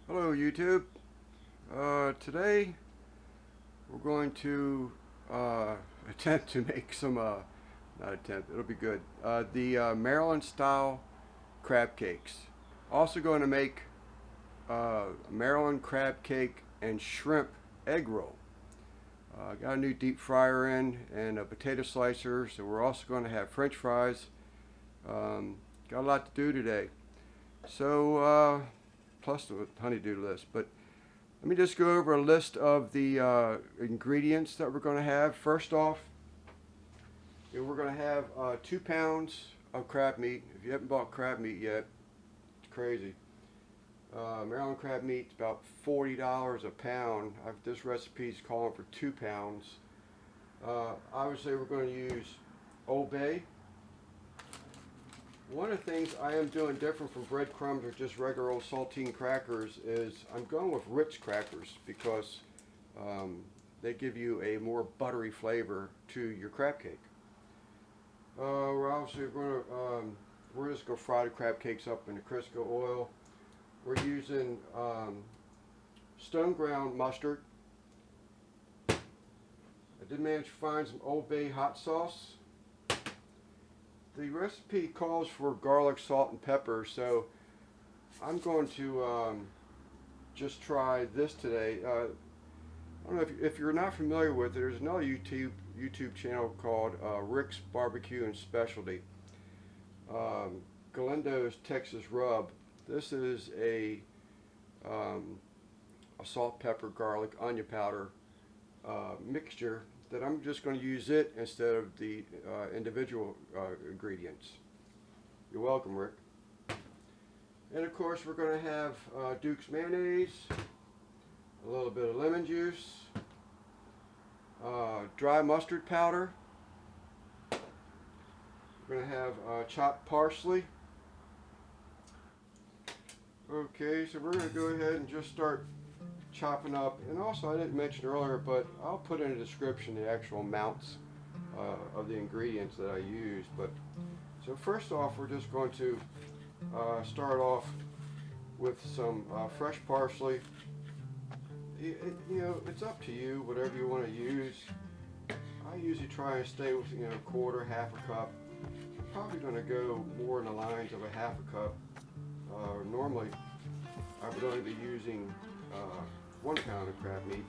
Hello YouTube. Today we're going to attempt to make some, not attempt, it'll be good, the Maryland style crab cakes. Also going to make Maryland crab cake and shrimp egg roll. Got a new deep fryer in and a potato slicer, so we're also going to have french fries. Got a lot to do today. So, plus the honeydew list, but let me just go over a list of the ingredients that we're going to have. First off, we're going to have 2 pounds of crab meat. If you haven't bought crab meat yet, it's crazy. Maryland crab meat's about $40 a pound. This recipe's calling for 2 pounds. Obviously, we're going to use Old Bay. One of the things I am doing different from breadcrumbs or just regular old saltine crackers is I'm going with Ritz crackers because they give you a more buttery flavor to your crab cake. We're just going to fry the crab cakes up in the Crisco oil. We're using stone ground mustard. I did manage to find some Old Bay hot sauce. The recipe calls for garlic, salt, and pepper, so I'm going to just try this today. I don't know if you're not familiar with it. There's another YouTube channel called Rick's Barbecue and Specialty. Galindo's Texas Rub. This is a salt, pepper, garlic, onion powder mixture that I'm just going to use it instead of the individual ingredients. You're welcome, Rick. And of course we're going to have Duke's mayonnaise, a little bit of lemon juice, dry mustard powder. We're going to have chopped parsley. Okay, so we're going to go ahead and just start chopping up, and also I didn't mention earlier, but I'll put in the description the actual amounts of the ingredients that I use. But so first off, we're just going to start off with some fresh parsley. You know, it's up to you, whatever you want to use. I usually try and stay with a quarter, half a cup. I'm probably going to go more in the lines of a half a cup. Normally, I would only be using 1 pound of crab meat,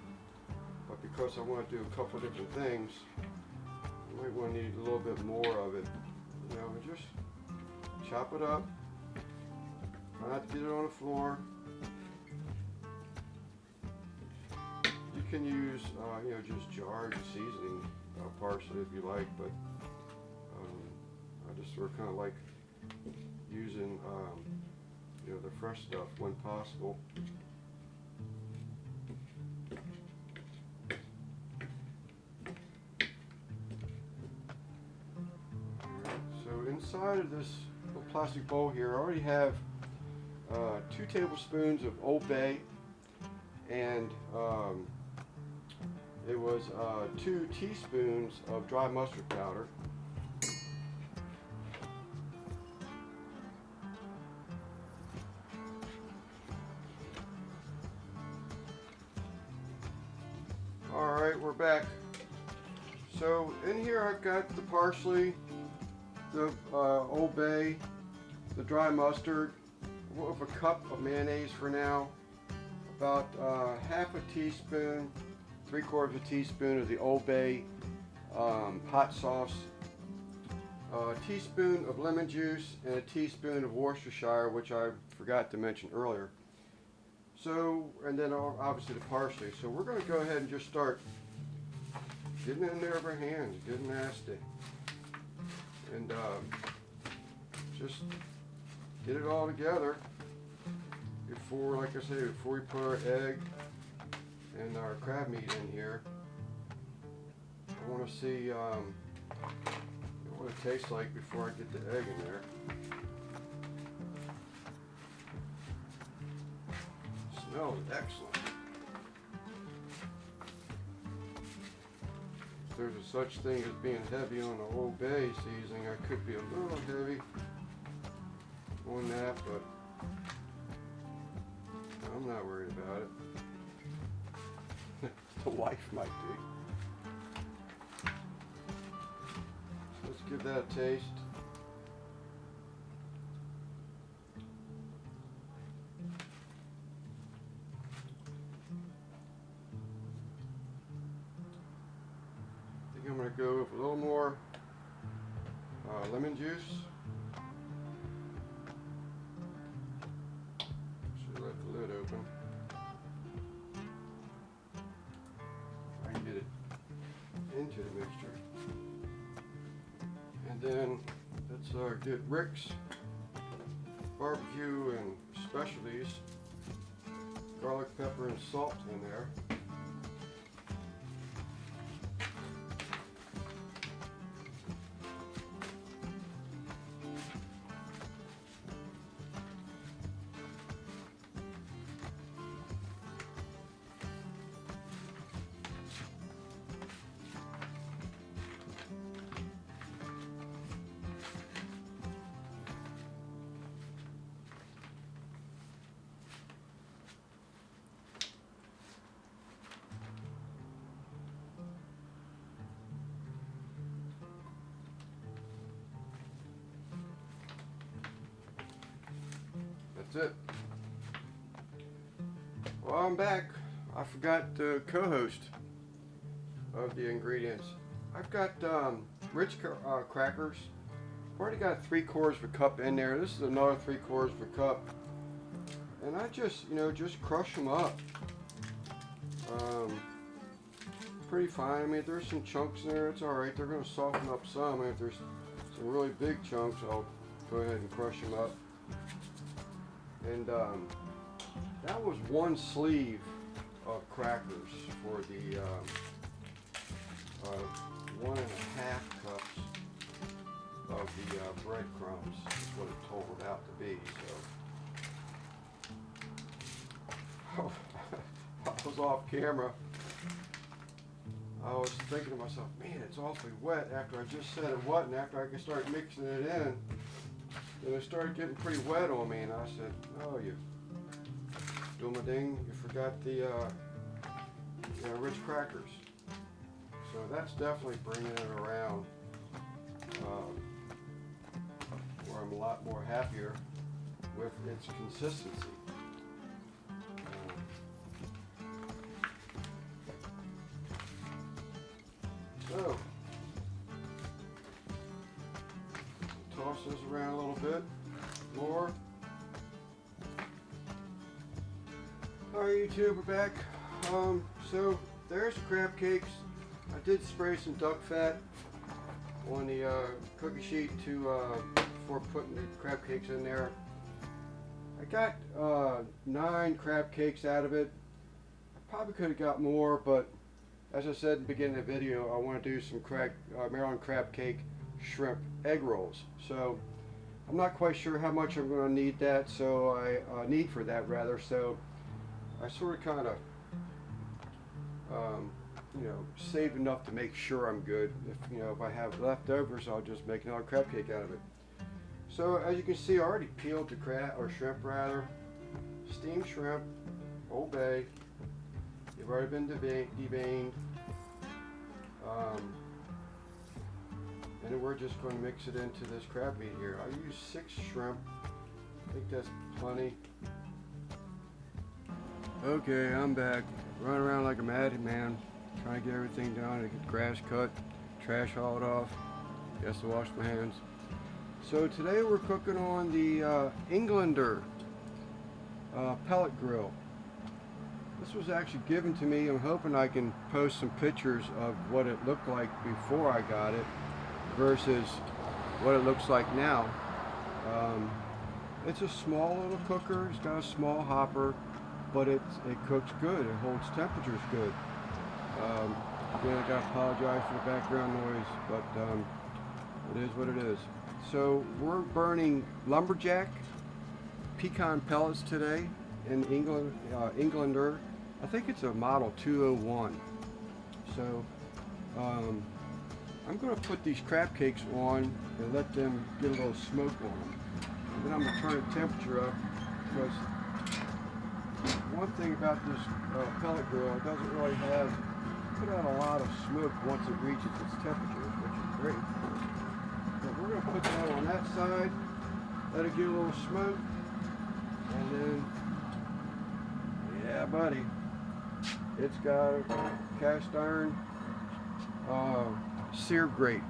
but because I want to do a couple of different things, you might want to need a little bit more of it. Just chop it up. Try not to get it on the floor. You can use, just jarred seasoning parsley if you like, but I just sort of kind of like using, the fresh stuff when possible. Inside of this little plastic bowl here, I already have 2 tablespoons of Old Bay, and it was 2 teaspoons of dry mustard powder. Alright, we're back. So in here I've got the parsley, the Old Bay, the dry mustard, of a cup of mayonnaise for now, about half a teaspoon, 3/4 teaspoon of the Old Bay hot sauce, a teaspoon of lemon juice, and a teaspoon of Worcestershire, which I forgot to mention earlier. So, and then obviously the parsley. So we're going to go ahead and just start getting in there with our hands, getting nasty. And just get it all together before, like I say, before we put our egg and our crab meat in here. I want to see what it tastes like before I get the egg in there. Smells excellent. If there's a such thing as being heavy on the Old Bay seasoning, I could be a little heavy on that, but I'm I'm not worried about it. The wife might be. Let's give that a taste. I think I'm going to go with a little more lemon juice. Should let the lid open. I can get it into the mixture. And then let's get Rick's barbecue and specialties, garlic, pepper, and salt in there. That's it. Well, I'm back. I forgot the co-host of the ingredients. I've got Ritz crackers. I've already got 3/4 of a cup in there. This is another 3/4 of a cup. And I just, just crush them up. Pretty fine. I mean, if there's some chunks in there, it's alright. They're going to soften up some. And if there's some really big chunks, I'll go ahead and crush them up. And that was 1 sleeve of crackers for the 1.5 cups of the breadcrumbs is what it totaled out to be. So I was off camera. I was thinking to myself, man, it's awfully wet after I just said it wasn't. After I could start mixing it in, and it started getting pretty wet on me, and I said, oh, you ding, you forgot the Ritz crackers. So that's definitely bringing it around where I'm a lot more happier with its consistency. So, toss this around a little bit more. Alright, YouTube, we're back. So there's the crab cakes. I did spray some duck fat on the cookie sheet before putting the crab cakes in there. I got 9 crab cakes out of it. I probably could have got more, but as I said in the beginning of the video, I want to do some Maryland crab cake shrimp egg rolls. So I'm not quite sure how much I'm going to need that. So I So I sort of kind of saved enough to make sure I'm good. If I have leftovers, I'll just make another crab cake out of it. So as you can see, I already peeled the shrimp rather. Steamed shrimp, Old Bay. They've already been deveined. And then we're just going to mix it into this crab meat here. I use 6 shrimp. I think that's plenty. Okay, I'm back. Running around like a madman, trying to get everything done, to get grass cut, trash hauled off. Yes, to wash my hands. So today we're cooking on the Englander pellet grill. This was actually given to me. I'm hoping I can post some pictures of what it looked like before I got it versus what it looks like now. It's a small little cooker. It's got a small hopper, but it cooks good. It holds temperatures good. Again, I gotta apologize for the background noise, but it is what it is. So we're burning lumberjack pecan pellets today in Englander. I think it's a model 201. So I'm going to put these crab cakes on and let them get a little smoke on them. And then I'm going to turn the temperature up because one thing about this pellet grill, it doesn't really put out a lot of smoke once it reaches its temperature, which is great. But we're going to put that on that side, let it get a little smoke, and then, yeah buddy, it's got a cast iron sear grate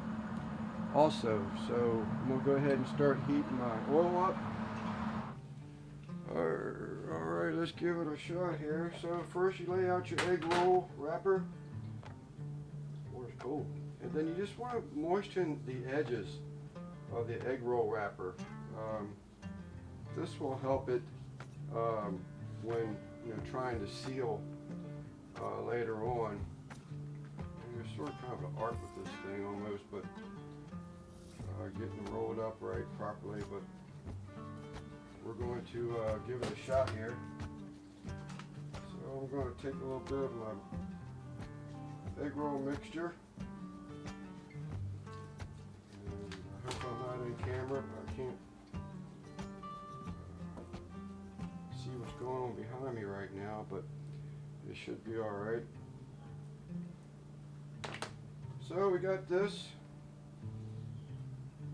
also. So I'm going to go ahead and start heating my oil up. Alright, let's give it a shot here. So first you lay out your egg roll wrapper. Water's cold. And then you just want to moisten the edges of the egg roll wrapper. This will help it when trying to seal later on. And there's sort of kind of an art with this thing almost, but getting it rolled up right properly. But we're going to give it a shot here. So I'm going to take a little bit of my egg roll mixture. And I hope I'm not in camera, but I can't see what's going on behind me right now, but it should be alright. So we got this.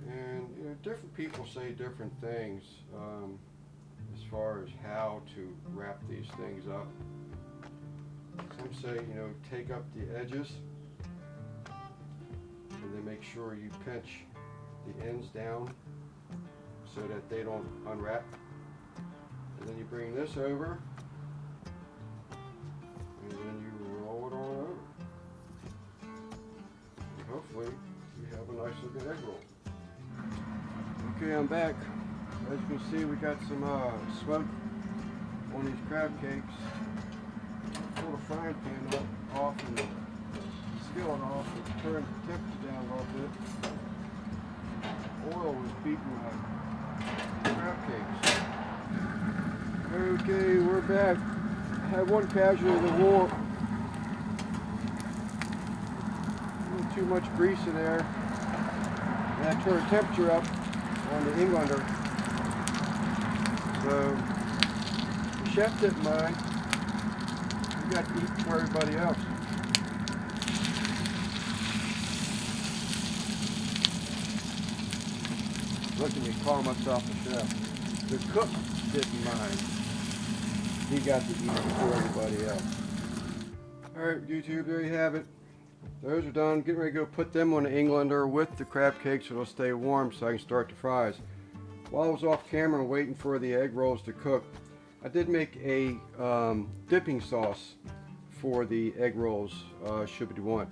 And different people say different things as far as how to wrap these things up. Some say, take up the edges and then make sure you pinch the ends down so that they don't unwrap. And then you bring this over and then you roll it on over. And hopefully you have a nice looking egg roll. Okay, I'm back. As you can see, we got some smoke on these crab cakes. Pull the frying pan off and the skillet off and turn the temperature down a little bit. Oil was beating my crab cakes. Okay, we're back. I had one casualty of the war. A little too much grease in there. And I turned the temperature up on the Englander. So the chef didn't mind. We got to eat for everybody else. Look at me call myself a chef. The cook didn't mind. He got to eat before everybody else. Alright, YouTube, there you have it. Those are done. Getting ready to go put them on the Englander with the crab cakes so they'll stay warm so I can start the fries. While I was off camera and waiting for the egg rolls to cook, I did make a dipping sauce for the egg rolls, should you want.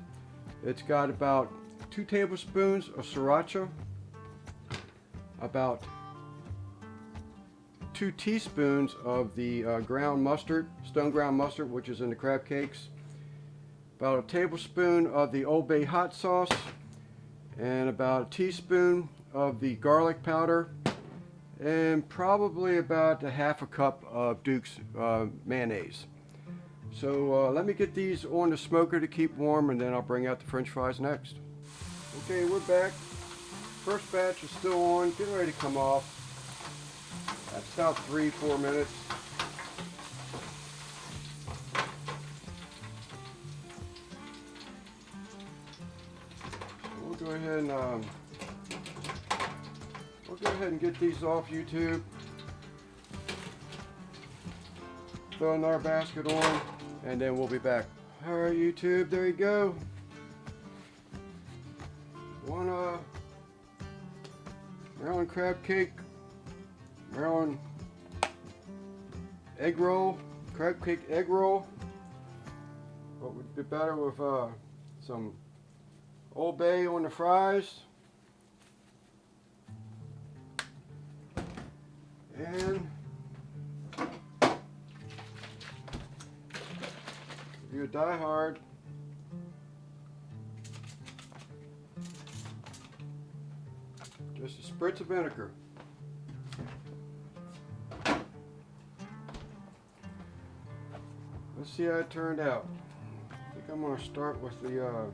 It's got about 2 tablespoons of sriracha, about 2 teaspoons of the ground mustard, stone ground mustard, which is in the crab cakes, about a tablespoon of the Old Bay hot sauce, and about a teaspoon of the garlic powder, and probably about a half a cup of Duke's mayonnaise. So let me get these on the smoker to keep warm, and then I'll bring out the French fries next. Okay, we're back. First batch is still on, getting ready to come off. That's about 3-4 minutes. We'll go ahead and get these off YouTube. Throw another basket on, and then we'll be back. Alright YouTube, there you go. One Maryland crab cake, Maryland egg roll, crab cake egg roll. What would be better with some Old Bay on the fries. And if you're a diehard, just a spritz of vinegar. Let's see how it turned out. I think I'm going to start with the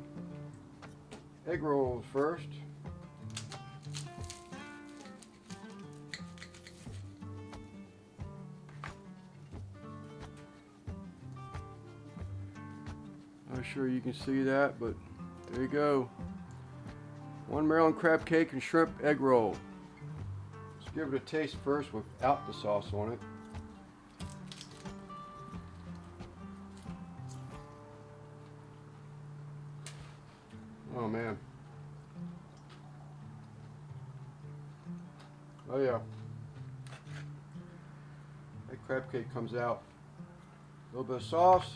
egg rolls first. Not sure you can see that, but there you go. One Maryland crab cake and shrimp egg roll. Let's give it a taste first without the sauce on it. Oh man. Oh yeah. That crab cake comes out. A little bit of sauce.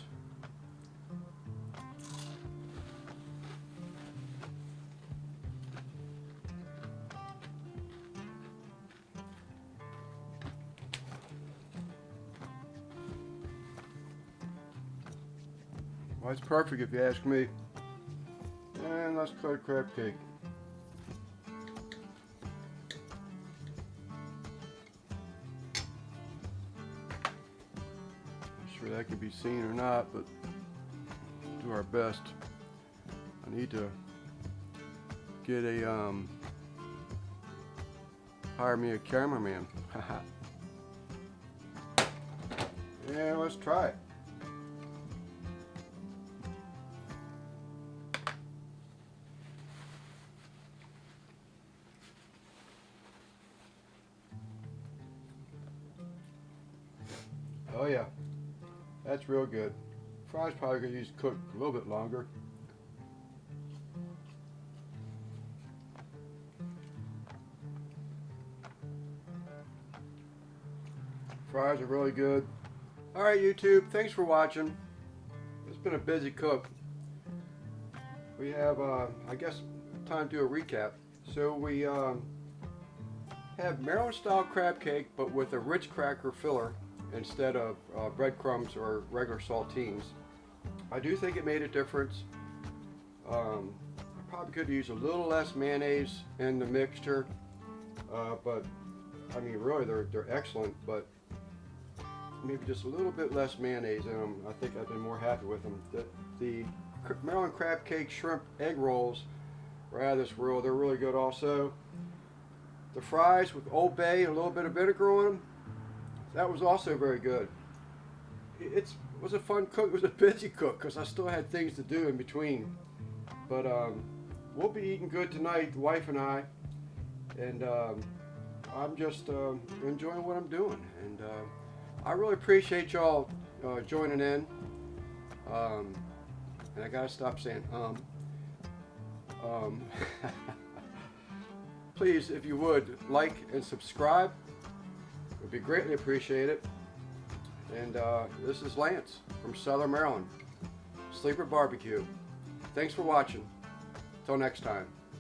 Well, it's perfect if you ask me. And let's cut a crab cake. Not sure that can be seen or not, but do our best. I need to get a hire me a cameraman. Yeah, let's try it. Oh yeah, that's real good. Fries probably gonna use cook a little bit longer. Fries are really good. All right, YouTube, thanks for watching. It's been a busy cook. We have, I guess, time to do a recap. So we have Maryland style crab cake, but with a Ritz cracker filler instead of breadcrumbs or regular saltines. I do think it made a difference. I probably could use a little less mayonnaise in the mixture, but I mean really they're excellent, but maybe just a little bit less mayonnaise in them. I think I've been more happy with them. The Maryland crab cake shrimp egg rolls are out of this world. They're really good also. The fries with Old Bay and a little bit of vinegar on them, that was also very good. It was a fun cook. It was a busy cook because I still had things to do in between. But we'll be eating good tonight, the wife and I. And I'm just enjoying what I'm doing. And I really appreciate y'all joining in. And I gotta stop saying Please, if you would, like and subscribe. It would be greatly appreciated. And this is Lance from Southern Maryland, Sleeper Barbecue. Thanks for watching. Till next time.